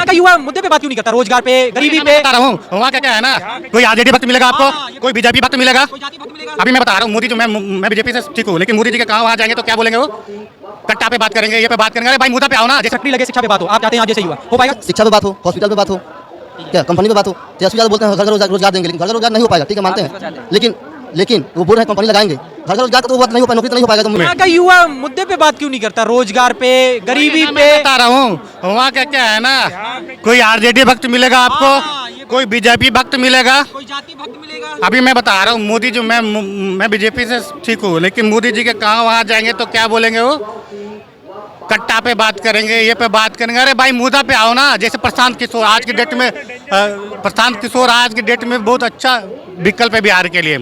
का युवा मुद्दे पे बात क्यों नहीं करता? रोजगार पे, गरीबी पे बता रहा हूँ वहाँ क्या क्या है ना, कोई आरजेडी भक्त मिलेगा आपको, कोई बीजेपी भक्त मिलेगा। अभी मैं बता रहा हूँ मोदी जो मैं बीजेपी से ठीक हूँ, लेकिन मोदी जी के कहाँ वहाँ जाएंगे तो क्या बोलेंगे वो, कट्टा पे बात करेंगे, ये पे बात करेंगे। अरे भाई मुद्दा पे आओ ना। फैक्ट्री लगे, शिक्षा पे बात हो, आप चाहते हैं आप जैसे युवा हो पाएगा? शिक्षा पे बात हो, हॉस्पिटल पे बात हो, क्या कंपनी पे बात हो। तेजस्वी यादव बोलते हैं घर घर रोजगार देंगे, लेकिन घर घर रोजगार नहीं हो पाएगा, ठीक है मानते हैं, लेकिन वो बोल रहे हैं कंपनी लगाएंगे, घर घर रोजगार का तो बात नहीं हो पाएगा, नौकरी तो नहीं हो पाएगा। यहाँ का युवा मुद्दे पे बात क्यों नहीं करता? रोजगार पे, गरीबी पे बता रहा हूँ वहाँ क्या क्या है ना, कोई आरजेडी भक्त मिलेगा आपको, कोई बीजेपी भक्त मिलेगा, कोई जाति भक्त मिलेगा। अभी मैं बता रहा हूँ मोदी जो मैं बीजेपी से ठीक हूँ, लेकिन मोदी जी के कहाँ वहाँ जाएंगे तो क्या बोलेंगे वो, कट्टा पे बात करेंगे, ये पे बात करेंगे। अरे भाई मुद्दा पे आओ ना। जैसे प्रशांत किशोर आज की डेट में, प्रशांत किशोर आज की डेट में बहुत अच्छा विकल्प है बिहार के लिए।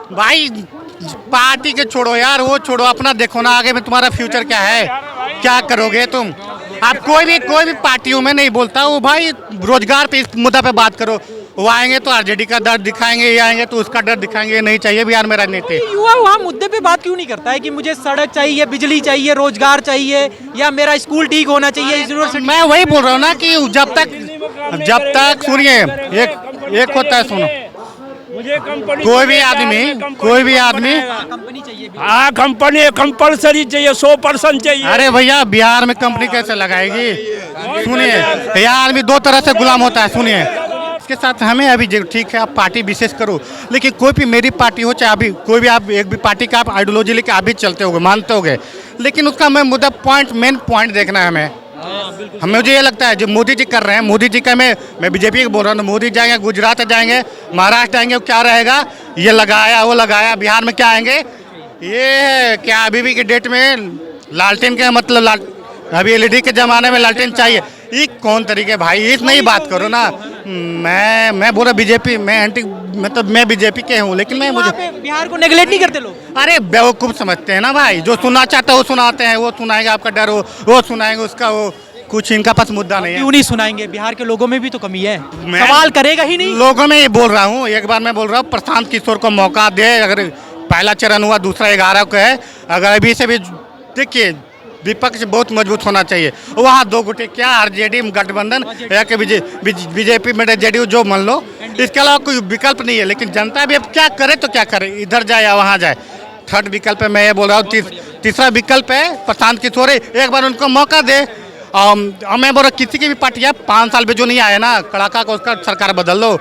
भाई पार्टी के छोड़ो यार, वो छोड़ो, अपना देखो ना आगे में तुम्हारा फ्यूचर क्या है, क्या करोगे तुम। आप कोई भी पार्टियों में नहीं बोलता वो भाई रोजगार पे इस मुद्दा पे बात करो। वो आएंगे तो आरजेडी का डर दिखाएंगे, ये आएंगे तो उसका डर दिखाएंगे। नहीं चाहिए बिहार में राजनीति। युवा वहाँ मुद्दे पे बात क्यों नहीं करता है कि मुझे सड़क चाहिए, बिजली चाहिए, रोजगार चाहिए, या मेरा स्कूल ठीक होना चाहिए, यूनिवर्सिटी? मैं वही बोल रहा हूँ ना कि जब तक सुनिए, एक होता है, सुनो, मुझे कोई भी आदमी कंपनी चाहिए। हाँ कंपनी कंपलसरी चाहिए, 100% चाहिए। अरे भैया बिहार में कंपनी कैसे लगाएगी? सुनिए बिहार में दो तरह से गुलाम होता है। सुनिए इसके साथ हमें अभी ठीक है आप पार्टी विशेष करो, लेकिन कोई भी मेरी पार्टी हो चाहे अभी कोई भी आप एक भी पार्टी का आप आइडियोलॉजी लेके आप भी चलते होगे, मानते होगे, लेकिन उसका मैं मुद्दा मेन पॉइंट देखना है हमें। मुझे ये लगता है जो मोदी जी कर रहे हैं, मोदी जी का मैं बीजेपी को बोल रहा हूँ, मोदी जाएंगे गुजरात जाएंगे, महाराष्ट्र आएंगे, क्या रहेगा, ये लगाया वो लगाया। बिहार में क्या आएंगे, ये क्या अभी के डेट में लालटेन के मतलब अभी एलईडी के ज़माने में लालटेन चाहिए। ये कौन तरीके भाई, इस नहीं बात करो ना। मैं बोला बीजेपी, मैं बीजेपी के हूँ, लेकिन मैं मुझे बिहार को नेगलेक्ट नहीं करते लोग। अरे बेवकूफ़ समझते हैं ना भाई, जो सुनना चाहता है वो सुनाते हैं, वो सुनाएगा आपका डर, वो सुनाएंगे उसका, वो कुछ इनका पास मुद्दा नहीं है। क्यों नहीं सुनाएंगे? बिहार के लोगों में भी तो कमी है, सवाल करेगा ही नहीं। लोगों में ये बोल रहा हूँ, एक बार मैं बोल रहा हूँ प्रशांत किशोर को मौका दे। अगर पहला चरण हुआ, दूसरा 11 को है, अगर अभी से भी देखिए विपक्ष बहुत मजबूत होना चाहिए। वहाँ दो गुटे क्या आरजेडी गठबंधन या कि बीजेपी में जेडीयू जो मान लो, इसके अलावा कोई विकल्प नहीं है। लेकिन जनता भी अब क्या करे तो क्या करे, इधर जाए या वहाँ जाए। थर्ड विकल्प है, मैं ये बोल रहा हूँ, तीसरा विकल्प है प्रशांत किशोर, एक बार उनको मौका दे। मैं बोल रहा किसी की भी पार्टी है 5 साल में जो नहीं आया ना कड़ाका को, उसका सरकार बदल लो,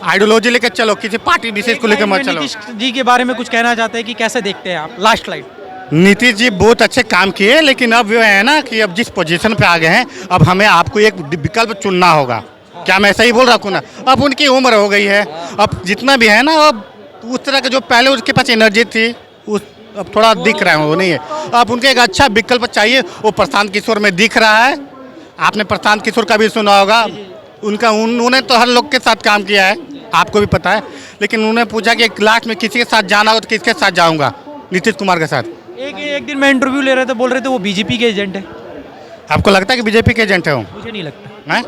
आइडियोलॉजी लेकर चलो, किसी पार्टी विशेष को लेकर मत चलो। नीतीश जी के बारे में कुछ कहना चाहते हैं कि कैसे देखते हैं आप? Last slide. नीतीश जी बहुत अच्छे काम किए, लेकिन अब वो है ना कि अब जिस पोजीशन पे आ गए हैं, अब हमें आपको एक विकल्प चुनना होगा। क्या मैं सही बोल रहा हूँ ना? अब उनकी उम्र हो गई है, अब जितना भी है ना, अब उस तरह का जो पहले उसके पास एनर्जी थी उस अब थोड़ा दिख रहा है, वो नहीं है। अब उनके एक अच्छा विकल्प चाहिए, वो प्रशांत किशोर में दिख रहा है। आपने प्रशांत किशोर का भी सुना होगा, उन्होंने तो हर लोग के साथ काम किया है, आपको भी पता है। लेकिन उन्होंने पूछा कि लास्ट में किसी के साथ जाना हो तो किसके साथ जाऊँगा? नीतीश कुमार के साथ। एक दिन मैं इंटरव्यू ले रहे थे, बोल रहे थे वो बीजेपी के एजेंट है। आपको लगता है कि बीजेपी के एजेंट है वो? मुझे नहीं लगता। हैं?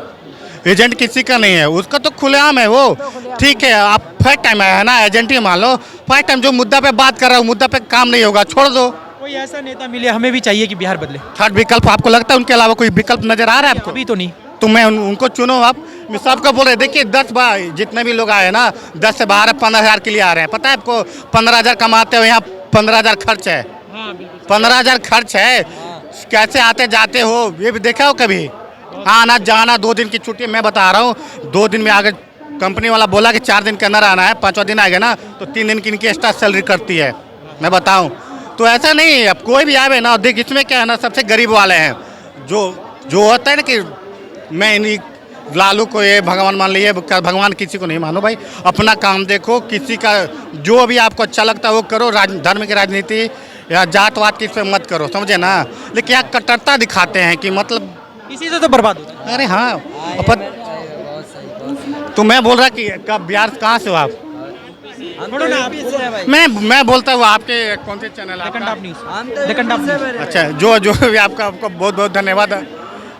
एजेंट किसी का नहीं है, उसका तो खुलेआम है वो। ठीक है आप फर्स्ट टाइम आया है ना, एजेंट ही मान लो। फर्स्ट टाइम जो मुद्दा पे बात कर रहा हूँ, मुद्दा पे काम नहीं होगा, छोड़ दो। कोई ऐसा नेता मिले, हमें भी चाहिए कि बिहार बदले। थर्ड विकल्प आपको लगता है उनके अलावा कोई विकल्प नजर आ रहा है आपको? अभी तो नहीं। तो मैं उनको चुनो। आप मैं सबको बोल रहे, देखिए 10 बार जितने भी लोग आए ना, 10 से 12-15 हज़ार के लिए आ रहे हैं। पता है आपको 15,000 कमाते हो, यहाँ 15,000 खर्च है। 15,000 खर्च है, कैसे आते जाते हो ये भी देखा हो कभी? आना जाना 2 दिन की छुट्टी, मैं बता रहा हूँ 2 दिन में आगे कंपनी वाला बोला कि 4 दिन के अंदर आना है, 5वां दिन आएगा ना तो 3 दिन की इनकी एक्स्ट्रा सैलरी करती है, मैं बताऊँ। तो ऐसा नहीं, अब कोई भी आवे ना, देख इसमें क्या है ना, सबसे गरीब वाले हैं जो होता है ना कि मैं इन्हीं लालू को ये भगवान मान लिए, भगवान किसी को नहीं मानो भाई, अपना काम देखो, किसी का जो भी आपको अच्छा लगता है वो करो, धर्म की राजनीति या जातवाद की मत करो, समझे ना। लेकिन यहाँ कट्टरता दिखाते हैं कि मतलब इसी से तो बर्बाद होता है। अरे हाँ, तो मैं बोल रहा कि कब बिहार कहाँ से हो आप? मैं बोलता हूँ आपके कौन से चैनल? अच्छा, जो भी आपका बहुत बहुत धन्यवाद।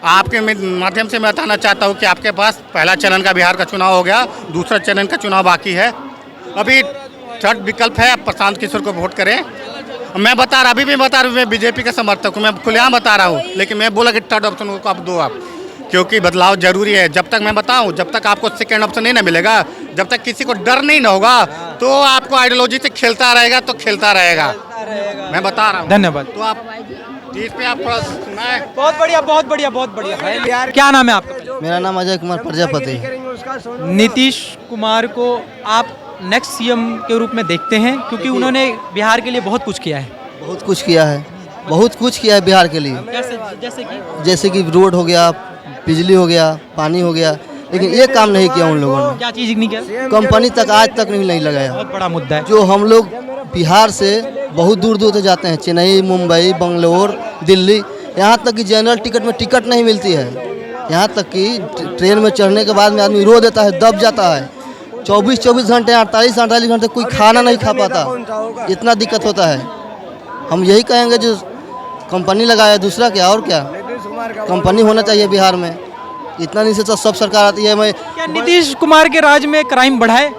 आपके माध्यम से मैं बताना चाहता हूँ कि आपके पास पहला चरण का बिहार का चुनाव हो गया, दूसरा चरण का चुनाव बाकी है। अभी थर्ड विकल्प है, प्रशांत किशोर को वोट करें। मैं बता रहा, अभी भी बता रहा हूँ, मैं बीजेपी का समर्थक हूँ, मैं खुलेआम बता रहा हूँ। लेकिन मैं बोला कि थर्ड ऑप्शन को आप दो। आप क्योंकि बदलाव जरूरी है। जब तक मैं बताऊं, जब तक आपको सेकेंड ऑप्शन नहीं ना मिलेगा, जब तक किसी को डर नहीं ना होगा, तो आपको आइडियोलॉजी से खेलता रहेगा तो खेलता रहेगा। मैं बता रहा हूँ। धन्यवाद। तो आप इस पे आप थोड़ा सुनाए। बहुत बढ़िया, बहुत बढ़िया, बहुत बढ़िया। क्या नाम है आपका? मेरा नाम अजय कुमार प्रजापति। नीतीश कुमार को आप नेक्स्ट सीएम के रूप में देखते हैं? क्योंकि उन्होंने बिहार के लिए बहुत कुछ किया है। बहुत कुछ किया है, बहुत कुछ किया है बिहार के लिए। जैसे कि रोड हो गया, बिजली हो गया, पानी हो गया, लेकिन ये काम नहीं किया उन लोगों ने। क्या चीज़ नहीं किया? कंपनी तक आज तक नहीं लगाया। बहुत बड़ा मुद्दा है। जो हम लोग बिहार से बहुत दूर दूर से जाते हैं, चेन्नई, मुंबई, बंगलोर, दिल्ली, यहाँ तक कि जनरल टिकट में टिकट नहीं मिलती है। यहाँ तक कि ट्रेन में चढ़ने के बाद में आदमी रो देता है, दब जाता है। 24 घंटे, 48 घंटे कोई खाना नहीं खा पाता, इतना दिक्कत होता है। हम यही कहेंगे जो कंपनी लगाया, दूसरा क्या और क्या, कंपनी होना चाहिए बिहार में। इतना नहीं से तो सब सरकार आती है। मैं क्या नीतीश कुमार के राज में क्राइम बढ़ा है?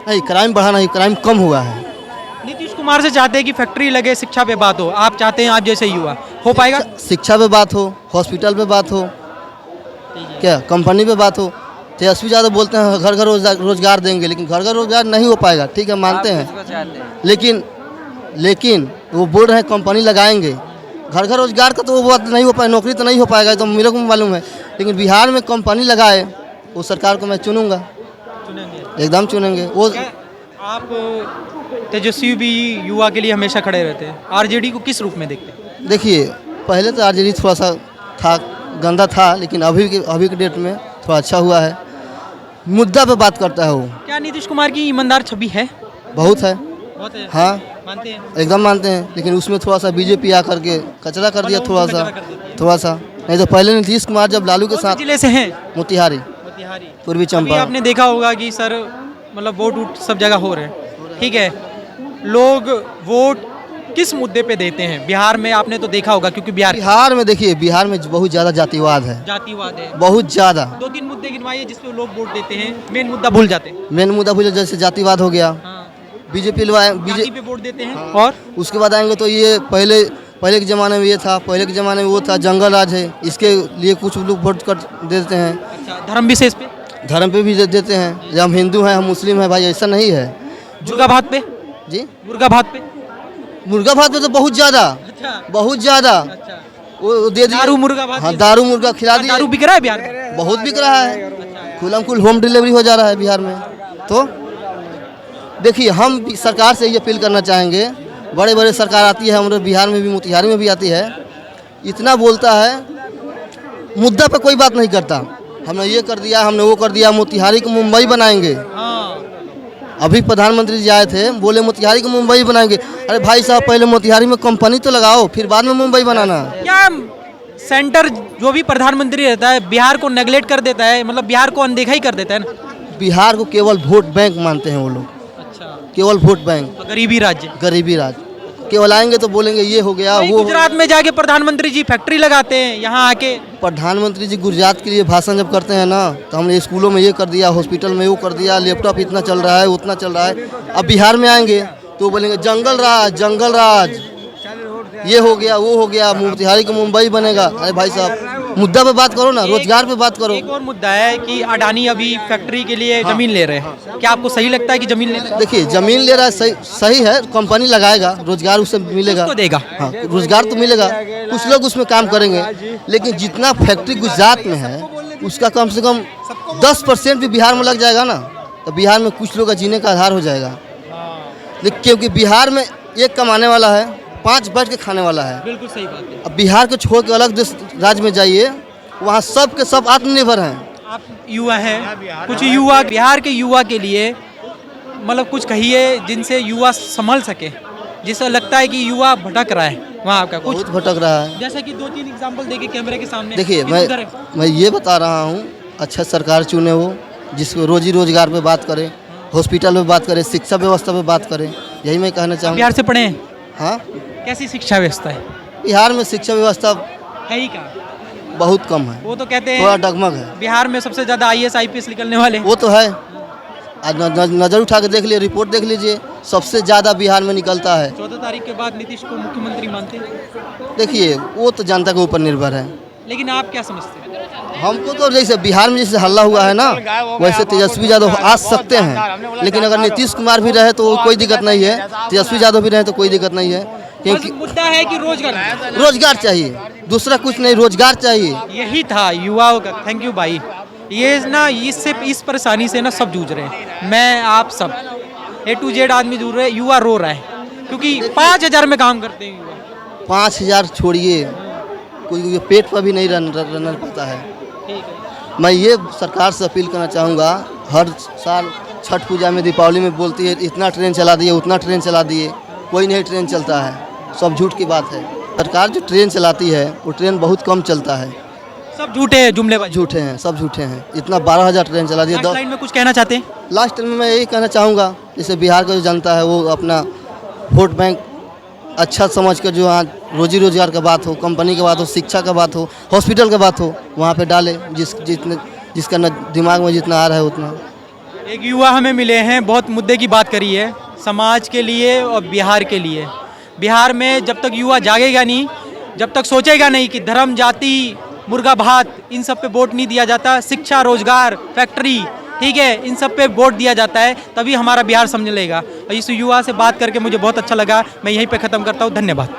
नहीं, क्राइम बढ़ा नहीं, क्राइम कम हुआ है। नीतीश कुमार से चाहते हैं कि फैक्ट्री लगे, शिक्षा पे बात हो। आप चाहते हैं आप जैसे युवा, हो पाएगा? शिक्षा पे बात हो, हॉस्पिटल पे बात हो, क्या कंपनी पे बात हो। तेजस्वी यादव बोलते हैं घर घर रोजगार देंगे, लेकिन घर घर रोजगार नहीं हो पाएगा। ठीक है, मानते हैं, लेकिन वो बोल रहे हैं कंपनी लगाएंगे। घर घर रोजगार का तो वो बात नहीं हो पाएगा, नौकरी तो नहीं हो पाएगा, तो मेरे को मालूम है। लेकिन बिहार में कंपनी लगाए, वो सरकार को मैं चुनूंगा, एकदम चुनेंगे। वो आप तेजस्वी भी युवा के लिए हमेशा खड़े रहते हैं। आरजेडी को किस रूप में देखते हैं? देखिए, पहले तो आरजेडी थोड़ा सा था, गंदा था, लेकिन अभी के डेट में थोड़ा अच्छा हुआ है। मुद्दा पे बात करता है वो। क्या नीतीश कुमार की ईमानदार छवि है? बहुत है, बहुत है। हाँ, मानते हैं? एकदम मानते हैं। लेकिन उसमें थोड़ा सा बीजेपी आकर के कचरा कर दिया, थोड़ा सा। नहीं तो पहले नीतीश कुमार जब लालू के साथ। जिले से हैं? मोतिहारी, पूर्वी अभी चंपारण। आपने देखा होगा कि सर मतलब वोट उठ सब जगह हो रहे हैं, ठीक है। लोग वोट किस मुद्दे पे देते हैं बिहार में? आपने तो देखा होगा, क्योंकि बिहार में देखिए, बिहार में बहुत ज़्यादा जातिवाद है, जातिवाद है, बहुत ज़्यादा। 2-3 मुद्दे गिनवाइए जिसपे लोग वोट देते हैं, मेन मुद्दा भूल जाते हैं। मेन मुद्दा भूल, जैसे जातिवाद हो गया, हाँ। बीजेपी जाति पे वोट देते हैं। और उसके बाद आएंगे तो ये पहले के ज़माने में ये था, पहले के ज़माने में वो था, जंगल राज है, इसके लिए कुछ लोग वोट कर देते हैं। अच्छा, धर्म विशेष पे? धर्म पे भी देते हैं, हम हिंदू हैं, हम मुस्लिम हैं, भाई ऐसा नहीं है। मुर्गा भात पे? जी, मुर्गा भात पे? मुर्गा भात पे तो बहुत ज़्यादा, अच्छा, बहुत ज़्यादा अच्छा। वो दे दिया। दारू मुर्गा भात? हाँ, दारू मुर्गा खिला दिया। दारू बिक रहा है बिहार में? बहुत बिक रहा है, खुलम खुल होम डिलीवरी हो जा रहा है बिहार में। तो देखिए, हम सरकार से ये अपील करना चाहेंगे, बड़े बड़े सरकार आती है हमारे बिहार में भी, मोतिहारी में भी आती है, इतना बोलता है, मुद्दा पे कोई बात नहीं करता। हमने ये कर दिया, हमने वो कर दिया, मोतिहारी को मुंबई बनाएंगे। अभी प्रधानमंत्री जी आए थे, बोले मोतिहारी को मुंबई बनाएंगे। अरे भाई साहब, पहले मोतिहारी में कंपनी तो लगाओ, फिर बाद में मुंबई बनाना। क्या सेंटर जो भी प्रधानमंत्री रहता है बिहार को नेगलेक्ट कर देता है, मतलब बिहार को अनदेखा ही कर देता है ना? बिहार को केवल वोट बैंक मानते हैं वो लोग। अच्छा, केवल वोट बैंक, गरीबी राज्य, गरीबी राज। केवल आएंगे तो बोलेंगे ये हो गया, वो। गुजरात में जाके प्रधानमंत्री जी फैक्ट्री लगाते हैं, यहाँ आके प्रधानमंत्री जी गुजरात के लिए भाषण जब करते हैं ना, तो हमने स्कूलों में ये कर दिया, हॉस्पिटल में वो कर दिया, लैपटॉप इतना चल रहा है, उतना चल रहा है। अब बिहार में आएंगे तो बोलेंगे जंगल राज, जंगल राज, ये हो गया, वो हो गया, मोतिहारी को मुंबई बनेगा। अरे भाई साहब, मुद्दा पे बात करो ना, रोजगार पे बात करो। एक और मुद्दा है कि अडानी अभी फैक्ट्री के लिए जमीन ले रहे हैं। क्या आपको सही लगता है कि जमीन ले रहे हैं? देखिए, जमीन ले रहा है, सही है, कंपनी लगाएगा, रोजगार उससे मिलेगा, उसको देगा। हाँ, रोजगार तो मिलेगा, कुछ लोग उसमें काम करेंगे। लेकिन जितना फैक्ट्री गुजरात में है, उसका कम से कम 10% भी बिहार में लग जाएगा ना, तो बिहार में कुछ लोग का जीने का आधार हो जाएगा। लेकिन क्योंकि बिहार में एक कमाने वाला है, 5 बैठ के खाने वाला है। बिल्कुल सही बात है। अब बिहार को छोड़ के अलग देश राज्य में जाइए, वहाँ सब के सब आत्मनिर्भर हैं। आप युवा हैं, कुछ युवा बिहार के युवा के लिए मतलब कुछ कहिए जिनसे युवा संभल सके, जिससे लगता है कि युवा भटक रहा है वहाँ का कुछ, बहुत भटक रहा है। जैसे कि 2-3 एग्जांपल देके कैमरे के सामने। देखिए, मैं ये बता रहा हूँ, अच्छा सरकार चुने वो, जिसको रोजी रोजगार पे बात करे, हॉस्पिटल पे बात करे, शिक्षा व्यवस्था पे बात करे, यही मैं कहना चाहूँगा। बिहार से पढ़े हैं? हाँ। कैसी शिक्षा व्यवस्था है बिहार में? शिक्षा व्यवस्था है ही का बहुत कम है, वो तो कहते थोड़ा हैं डगमग है। बिहार में सबसे ज्यादा IAS IPS निकलने वाले। वो तो है, आज नज़र उठा के देख लीजिए, रिपोर्ट देख लीजिए, सबसे ज़्यादा बिहार में निकलता है। 14 तारीख के बाद नीतीश को मुख्यमंत्री मानते हैं? देखिए, वो तो जनता के ऊपर निर्भर है। लेकिन आप क्या समझते हैं? हमको तो जैसे बिहार में जैसे हल्ला हुआ है ना, वैसे तेजस्वी यादव आ सकते हैं, लेकिन अगर नीतीश कुमार भी रहे तो कोई दिक्कत नहीं है, तेजस्वी यादव भी रहे तो कोई दिक्कत नहीं है, क्योंकि मुद्दा है कि रोजगार, रोजगार चाहिए, दूसरा कुछ नहीं, रोजगार चाहिए। यही था युवाओं का। थैंक यू भाई। ये ना इससे इस परेशानी से ना सब जूझ रहे हैं, मैं आप सब A to Z आदमी जूझ रहे हैं, युवा रो रहा है क्योंकि 5,000 में काम करते हैं युवा। 5,000 छोड़िए, कोई पेट पर भी नहीं रहना पाता है। ठीक है। मैं ये सरकार से अपील करना चाहूँगा, हर साल छठ पूजा में, दीपावली में बोलती है इतना ट्रेन चला दिए, उतना ट्रेन चला दिए, कोई नहीं ट्रेन चलता है, सब झूठ की बात है। सरकार जो ट्रेन चलाती है वो ट्रेन बहुत कम चलता है, सब झूठे हैं, जुमलेबाज झूठे हैं, सब झूठे हैं। इतना 12,000 ट्रेन चला दिए। लाइन में कुछ कहना चाहते हैं? लास्ट में मैं यही कहना चाहूँगा, जैसे बिहार का जो जनता है वो अपना वोट बैंक अच्छा समझ कर, जो यहाँ रोजी रोजगार का बात हो, कंपनी का बात हो, शिक्षा का बात हो, हॉस्पिटल का बात हो, वहाँ पे डाले, जिसका दिमाग में जितना आ रहा है उतना। एक युवा हमें मिले हैं, बहुत मुद्दे की बात करी है समाज के लिए और बिहार के लिए। बिहार में जब तक युवा जागेगा नहीं, जब तक सोचेगा नहीं कि धर्म, जाति, मुर्गा भात, इन सब पे वोट नहीं दिया जाता, शिक्षा, रोजगार, फैक्ट्री, ठीक है, इन सब पे वोट दिया जाता है, तभी हमारा बिहार समझ लेगा। और इस युवा से बात करके मुझे बहुत अच्छा लगा। मैं यहीं पे ख़त्म करता हूँ। धन्यवाद।